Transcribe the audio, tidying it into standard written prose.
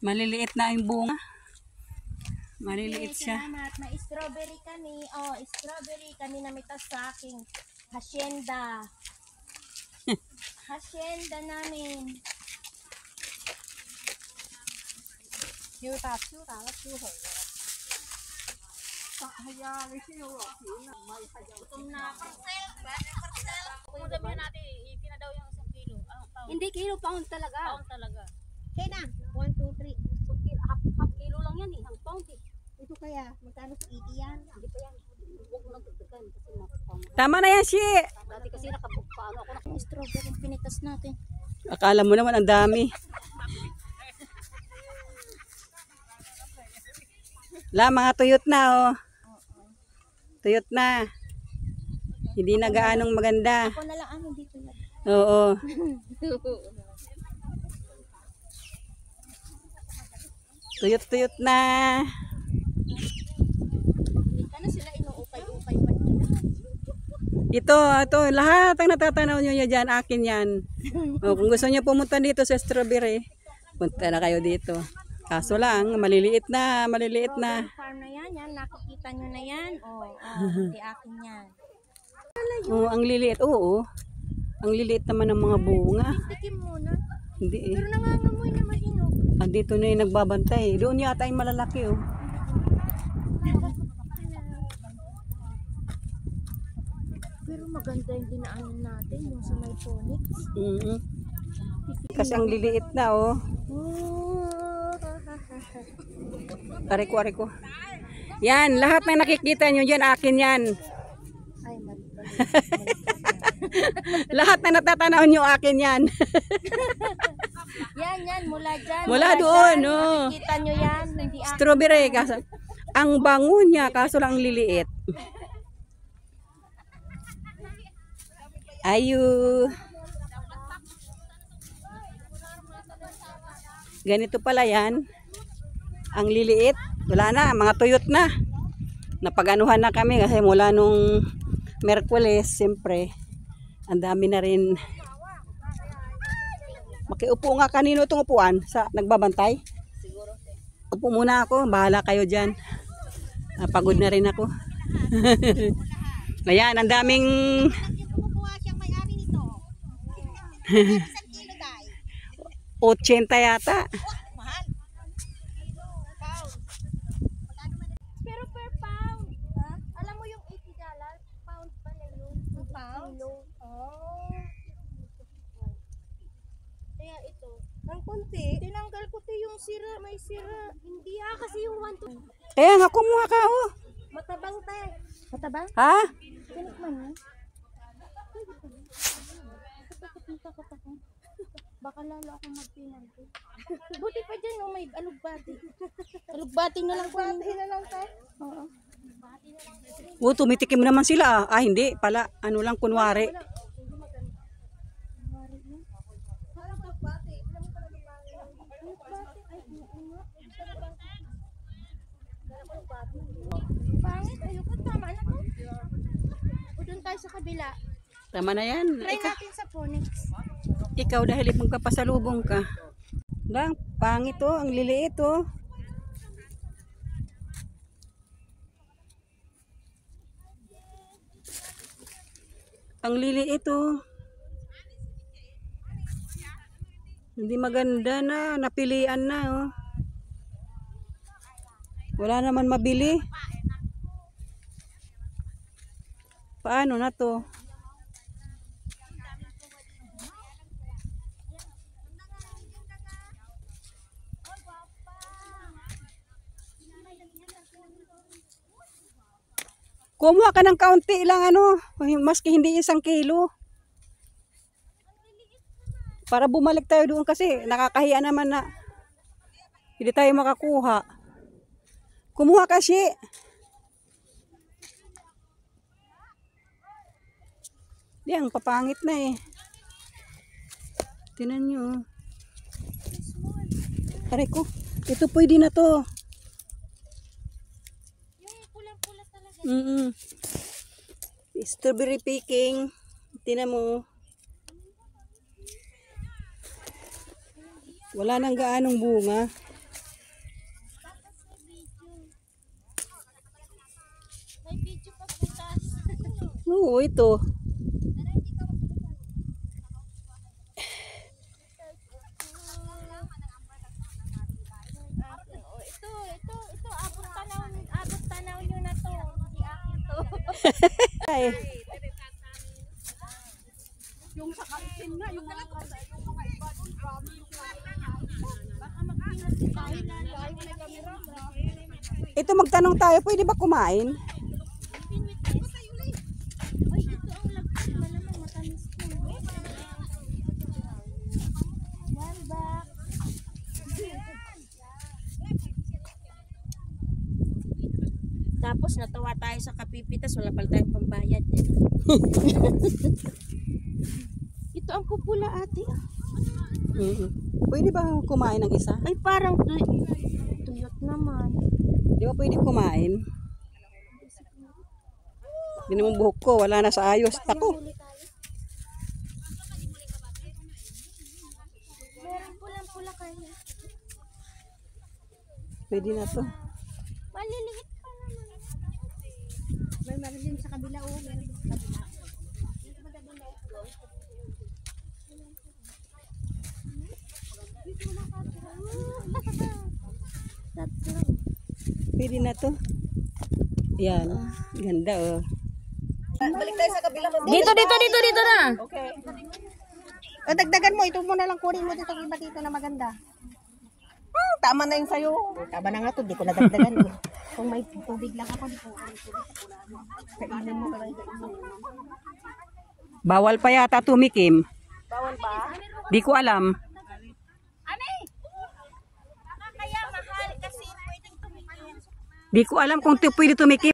Maliliit na yung bunga. Maliliit siya. Salamat. May strawberry kami. Oh, strawberry kami namitas sa aking hacienda. Hacienda namin. Kung damihan natin, itin na daw yung 1 kilo. Pound. Hindi kilo, pound talaga. Pound talaga. Kaya na. 1, 2, 3. Half kilo lang yan eh. Ang pound eh. Ito kaya, magkano sa 80 yan? Hindi pa yan. Huwag mo nang dagdagan kasi pound. Tama na yan, Shi. Dati kasi nakabugpaano ako na. Strawberry pinitas natin. Akala mo naman ang dami. Mga tuyot na, oh. Tuyot na. Hindi na gaanong maganda. Ako na lang ang hindi tuyot. Oo. Tuyot-tuyot na. Ano sila inuupay-upay pa nila? Ito, lahat ang natatanaw nyo dyan, akin yan. O, kung gusto nyo pumunta dito sa strawberry, punta na kayo dito. Kaso lang, maliliit na. Farm na yan, nakikita nyo na yan. Di akin yan. Oo, ang liliit. Oo, ang liliit naman ng mga bunga. Tikim muna. Hindi eh. Pero nangangamoy na mahinog. Dito na yung nagbabantay. Doon yata yung malalaki, oh. Pero maganda yung dinaanan natin, yung sa may Phoenix. Kasi ang liliit na, oh. Ariko. Yan, lahat na nakikita nyo dyan, akin yan. Ay, mali. Lahat na natatanaw nyo, akin yan. Yan, mula dyan. Mula doon, oh. Nakikita nyo yan, hindi akin. Strawberry, kaso, ang bango niya, kaso lang liliit. Ayu. Ganito pala yan. Ang liliit. Wala na, mga tuyot na. Napaganuhan na kami kasi mula nung Merkules, siyempre, ang dami na rin. Makiupo nga kanino itong upuan sa nagbabantay. Siguro. Upo muna ako, bahala kayo dyan. Pagod na rin ako. Ayan, ang daming... Kumukuha siyang may-ari nito. Isang kilo dahil. 80 yata. Mahal. Pound. Pero per pound. Ha? Alam mo yung $80, pound pala yun. Pound? Oh. Kaya ito. Ang konti. Tinanggal ko to yung sira. May sira. Hindi kasi yung 1 to. Kaya nga, kumuha ka, oh. Matabang tayo. Matabang? Ha? Tinikman mo? Takot ako. Baka lalo ako magpinanti. Buti pa dyan, may alugbati. Alugbati na lang. Alugbati na lang tayo? Oo. Tumitikim naman sila. Hindi pala. Ano lang, kunwari. Pangit, ayoko. Tama na to. O doon tayo sa kabila. Tama na yan. Try natin sa Phoenix. Ikaw dahil magpapasalubong ka. Lang, pangit, oh. Ang liliit, oh. Ang liliit, oh. Hindi maganda na. Napilian na, oh. Wala naman mabili. Paano na to? Kumuha ka ng kaunti lang, ano, maski hindi 1 kilo. Para bumalik tayo doon kasi nakakahiya naman na hindi tayo makakuha. Kumuha kasi. Di, ang papangit na eh. Tinan nyo. Aray ko, ito pwede na to. Strawberry picking. Tingnan mo. Wala nang gaanong bunga. May video pa bukas. Oo, ito. Ito, abot tanaw nyo na to. Hindi akin to. Ay, Yung sa kantin nga, yung mga iba doon, grabe yung Baka magpinag si dahil na may camera. ito magtanong tayo, pwede ba kumain? Ay, ito ang lagpas pa naman. Matamis po. One back. Tapos natawa tayo sa kapipitas, wala pala tayong pambayad. Ito ang pupula ate. Pwede ba kumain ng isa? Ay parang tuyot naman. Di ba pwede kumain? Hindi naman buhok ko, wala na sa ayos. Ako. Meron pulang-pula kayo. Pwede na to. Maliliit pa naman. May meron sa kabila o meron din sa kabila. Tatlo. Pwede na to. Yan. Ganda oh. Dito na. Okay. O, dagdagan mo, ito mo na lang kunin mo dito iba dito na maganda. Tama na yung sayo. Tama na nga to, di ko na dagdagan. Kung may tubig lang ako, di ko kainin mo ka lang. Bawal pa yata tumikim. Bawal ba? Di ko alam. Kaya mahal kasi pwedeng tumikim. Di ko alam kung pwede tumikim.